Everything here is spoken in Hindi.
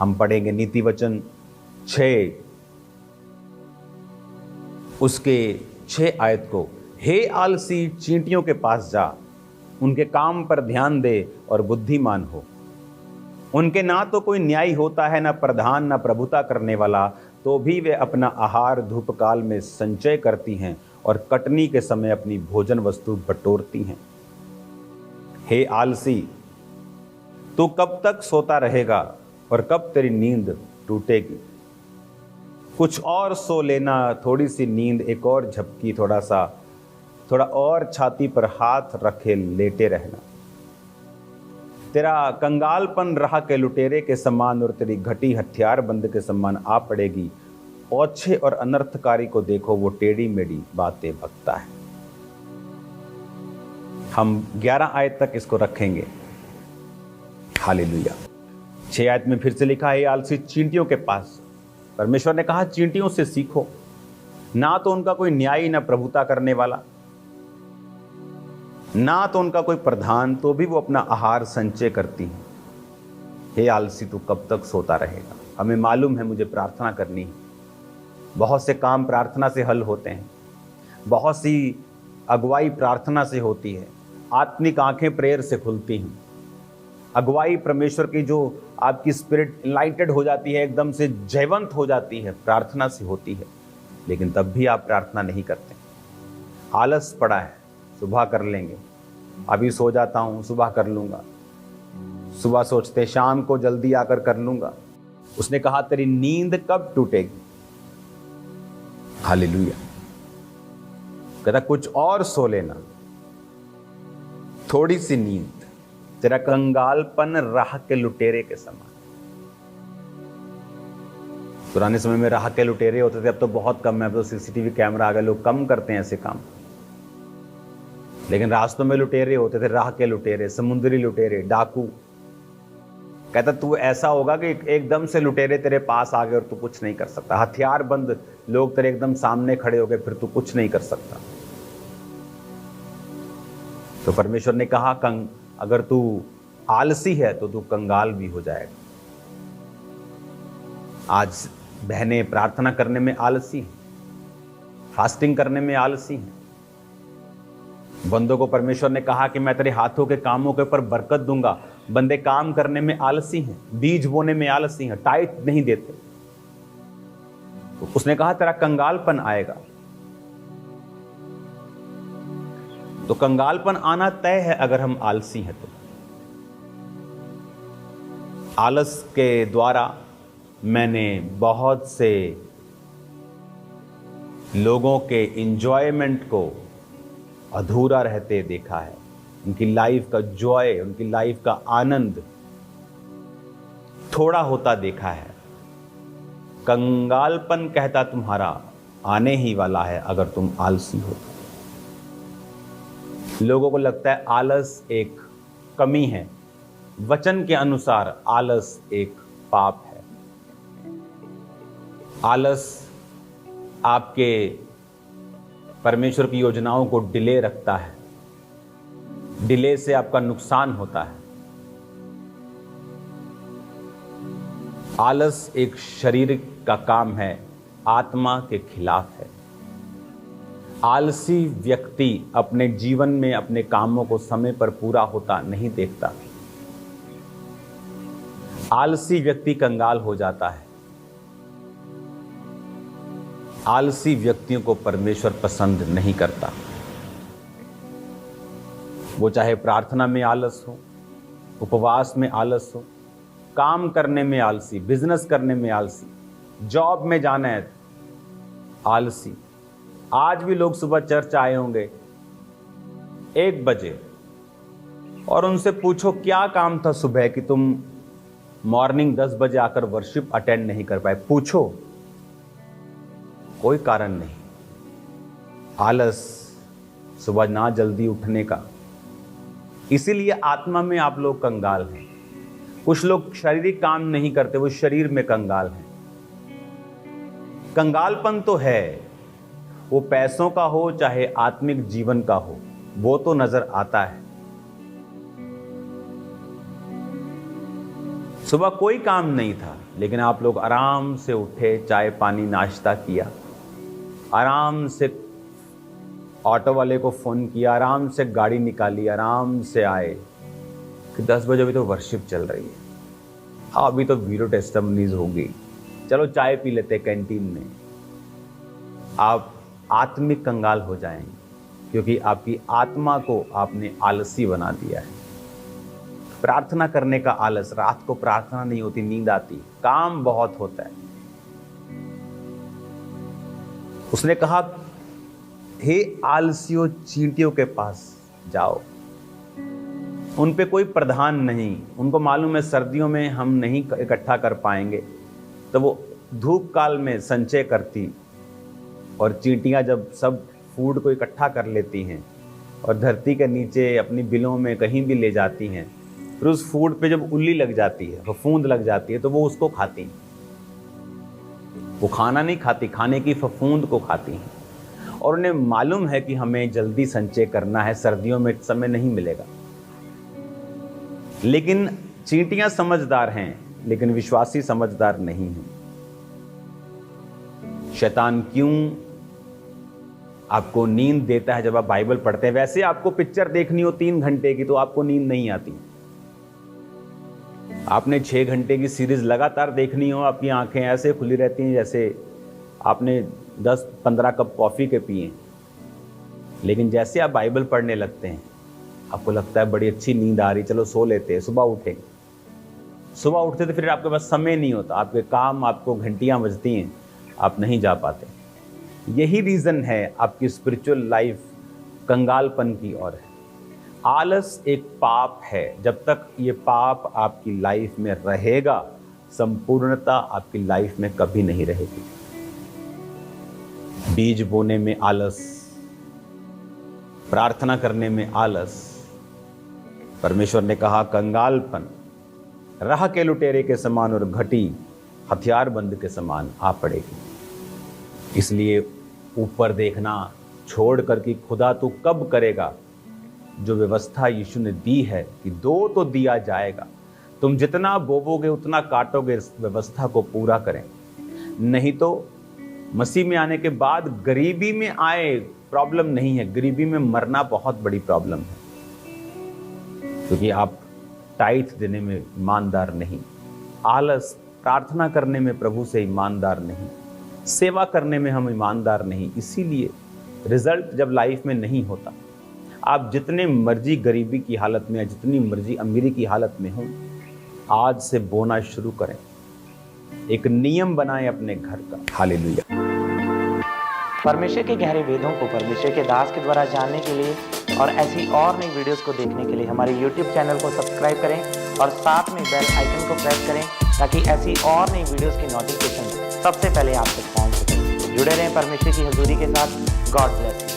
हम पढ़ेंगे नीति वचन 6 उसके 6 आयत को। हे आलसी, चींटियों के पास जा, उनके काम पर ध्यान दे और बुद्धिमान हो। उनके ना तो कोई न्याय होता है, ना प्रधान, ना प्रभुता करने वाला, तो भी वे अपना आहार धूपकाल में संचय करती हैं और कटनी के समय अपनी भोजन वस्तु बटोरती हैं। हे आलसी, तू कब तक सोता रहेगा और कब तेरी नींद टूटेगी? कुछ और सो लेना, थोड़ी सी नींद, एक और झपकी, थोड़ा और छाती पर हाथ रखे लेटे रहना। तेरा कंगालपन राह के लुटेरे के समान और तेरी घटी हथियारबंद के समान आ पड़ेगी। ओछे और अनर्थकारी को देखो, वो टेढ़ी मेढ़ी बातें बकता है। हम 11 आयत तक इसको रखेंगे। हालेलुया। 6 आयत में फिर से लिखा है, आलसी, चींटियों के पास। परमेश्वर ने कहा चींटियों से सीखो, ना तो उनका कोई न्यायी, ना प्रभुता करने वाला, ना तो उनका कोई प्रधान, तो भी वो अपना आहार संचय करती हैं। हे आलसी, तू कब तक सोता रहेगा? हमें मालूम है मुझे प्रार्थना करनी है। बहुत से काम प्रार्थना से हल होते हैं, बहुत सी अगुवाई प्रार्थना से होती है, आत्मिक आंखें प्रेयर से खुलती हैं। अगुवाई परमेश्वर की जो आपकी स्पिरिट इनलाइटेड हो जाती है, एकदम से जयवंत हो जाती है, प्रार्थना से होती है। लेकिन तब भी आप प्रार्थना नहीं करते। आलस पड़ा है, सुबह कर लेंगे, अभी सो जाता हूं, सुबह कर लूंगा। सुबह सोचते शाम को जल्दी आकर कर लूंगा। उसने कहा तेरी नींद कब टूटेगी? हालेलुया। कहता कुछ और सो लेना, थोड़ी सी नींद, तेरा कंगालपन राह के लुटेरे के समान। पुराने समय में राह के लुटेरे होते थे, अब तो बहुत कम है, अब तो सीसीटीवी कैमरा आ गए, लोग कम करते हैं ऐसे काम। लेकिन रास्तों में लुटेरे होते थे, राह के लुटेरे, समुद्री लुटेरे, डाकू। कहता तू ऐसा होगा कि एकदम से लुटेरे तेरे पास आ गए और तू कुछ नहीं कर सकता। हथियारबंद लोग तेरे एकदम सामने खड़े हो गए, फिर तू कुछ नहीं कर सकता। तो परमेश्वर ने कहा अगर तू आलसी है तो तू कंगाल भी हो जाएगा। आज बहनें प्रार्थना करने में आलसी हैं, फास्टिंग करने में आलसी हैं। बंदों को परमेश्वर ने कहा कि मैं तेरे हाथों के कामों के ऊपर बरकत दूंगा। बंदे काम करने में आलसी हैं, बीज बोने में आलसी हैं, टाइट नहीं देते। तो उसने कहा तेरा कंगालपन आएगा। तो कंगालपन आना तय है अगर हम आलसी हैं तो। आलस के द्वारा मैंने बहुत से लोगों के एंजॉयमेंट को अधूरा रहते देखा है। उनकी लाइफ का जॉय, उनकी लाइफ का आनंद थोड़ा होता देखा है। कंगालपन कहता तुम्हारा आने ही वाला है अगर तुम आलसी हो। लोगों को लगता है आलस एक कमी है। वचन के अनुसार आलस एक पाप है। आलस आपके परमेश्वर की योजनाओं को डिले रखता है। डिले से आपका नुकसान होता है। आलस एक शरीर का काम है, आत्मा के खिलाफ है। आलसी व्यक्ति अपने जीवन में अपने कामों को समय पर पूरा होता नहीं देखता। आलसी व्यक्ति कंगाल हो जाता है। आलसी व्यक्तियों को परमेश्वर पसंद नहीं करता। वो चाहे प्रार्थना में आलस हो, उपवास में आलस हो, काम करने में आलसी, बिजनेस करने में आलसी, जॉब में जाना है आलसी। आज भी लोग सुबह चर्च आए होंगे 1 बजे और उनसे पूछो क्या काम था सुबह कि तुम मॉर्निंग 10 बजे आकर वर्शिप अटेंड नहीं कर पाए। पूछो, कोई कारण नहीं। आलस, सुबह ना जल्दी उठने का। इसीलिए आत्मा में आप लोग कंगाल हैं। कुछ लोग शारीरिक काम नहीं करते, वो शरीर में कंगाल हैं। कंगालपन तो है, वो पैसों का हो चाहे आत्मिक जीवन का हो, वो तो नजर आता है। सुबह कोई काम नहीं था, लेकिन आप लोग आराम से उठे, चाय पानी नाश्ता किया, आराम से ऑटो वाले को फ़ोन किया, आराम से गाड़ी निकाली, आराम से आए कि 10 बजे अभी तो वर्शिप चल रही है, हाँ अभी तो वीडियो टेस्टिमनीज होगी, चलो चाय पी लेते कैंटीन में। आप आत्मिक कंगाल हो जाएंगे क्योंकि आपकी आत्मा को आपने आलसी बना दिया है। प्रार्थना करने का आलस, रात को प्रार्थना नहीं होती, नींद आती, काम बहुत होता है। उसने कहा, हे आलसियों चींटियों के पास जाओ। उन पे कोई प्रधान नहीं, उनको मालूम है सर्दियों में हम नहीं इकट्ठा कर पाएंगे, तो वो धूप काल में संचय करती, और चींटियां जब सब फूड को इकट्ठा कर लेती हैं और धरती के नीचे अपनी बिलों में कहीं भी ले जाती हैं, फिर उस फूड पे जब उल्ली लग जाती है, फफूंद लग जाती है, तो वो उसको खाती हैं। वो खाना नहीं खाती, खाने की फफूंद को खाती हैं। और उन्हें मालूम है कि हमें जल्दी संचय करना है, सर्दियों में समय नहीं मिलेगा। लेकिन चींटियां समझदार हैं, लेकिन विश्वासी समझदार नहीं हैं। शैतान क्यों आपको नींद देता है जब आप बाइबल पढ़ते हैं? वैसे आपको पिक्चर देखनी हो 3 घंटे की तो आपको नींद नहीं आती। आपने 6 घंटे की सीरीज लगातार देखनी हो, आपकी आंखें ऐसे खुली रहती हैं जैसे आपने 10-15 कप कॉफी के पिए। लेकिन जैसे आप बाइबल पढ़ने लगते हैं, आपको लगता है बड़ी अच्छी नींद आ रही, चलो सो लेते हैं, सुबह उठेंगे। सुबह उठते तो फिर आपके पास समय नहीं होता, आपके काम, आपको घंटियां बजती हैं, आप नहीं जा पाते। यही रीज़न है आपकी स्पिरिचुअल लाइफ कंगालपन की ओर है। आलस एक पाप है, जब तक ये पाप आपकी लाइफ में रहेगा, संपूर्णता आपकी लाइफ में कभी नहीं रहेगी। बीज बोने में आलस, प्रार्थना करने में आलस। परमेश्वर ने कहा कंगालपन राह के लुटेरे के समान और घटी हथियारबंद के समान आ पड़ेगी। इसलिए ऊपर देखना छोड़ कर कि खुदा तू कब करेगा। जो व्यवस्था यीशु ने दी है कि 2 तो दिया जाएगा, तुम जितना बोवोगे उतना काटोगे, इस व्यवस्था को पूरा करें। नहीं तो मसीह में आने के बाद गरीबी में आए प्रॉब्लम नहीं है, गरीबी में मरना बहुत बड़ी प्रॉब्लम है, क्योंकि आप टाइथ देने में ईमानदार नहीं, आलस, प्रार्थना करने में प्रभु से ईमानदार नहीं, सेवा करने में हम ईमानदार नहीं। इसीलिए रिजल्ट जब लाइफ में नहीं होता, आप जितने मर्जी गरीबी की हालत में, जितनी मर्जी अमीरी की हालत में हो, आज से बोना शुरू करें। एक नियम बनाएं अपने घर का। हालेलुया। परमेश्वर के गहरे वेदों को परमेश्वर के दास के द्वारा जानने के लिए और ऐसी और नई वीडियोस को देखने के लिए हमारे YouTube चैनल को सब्सक्राइब करें और साथ में बेल आइकन को प्रेस करें, ताकि ऐसी और नई वीडियोस की नोटिफिकेशन सबसे पहले आप तक पहुंच सके। जुड़े रहें परमेश्वर की हजूरी के साथ। God bless you.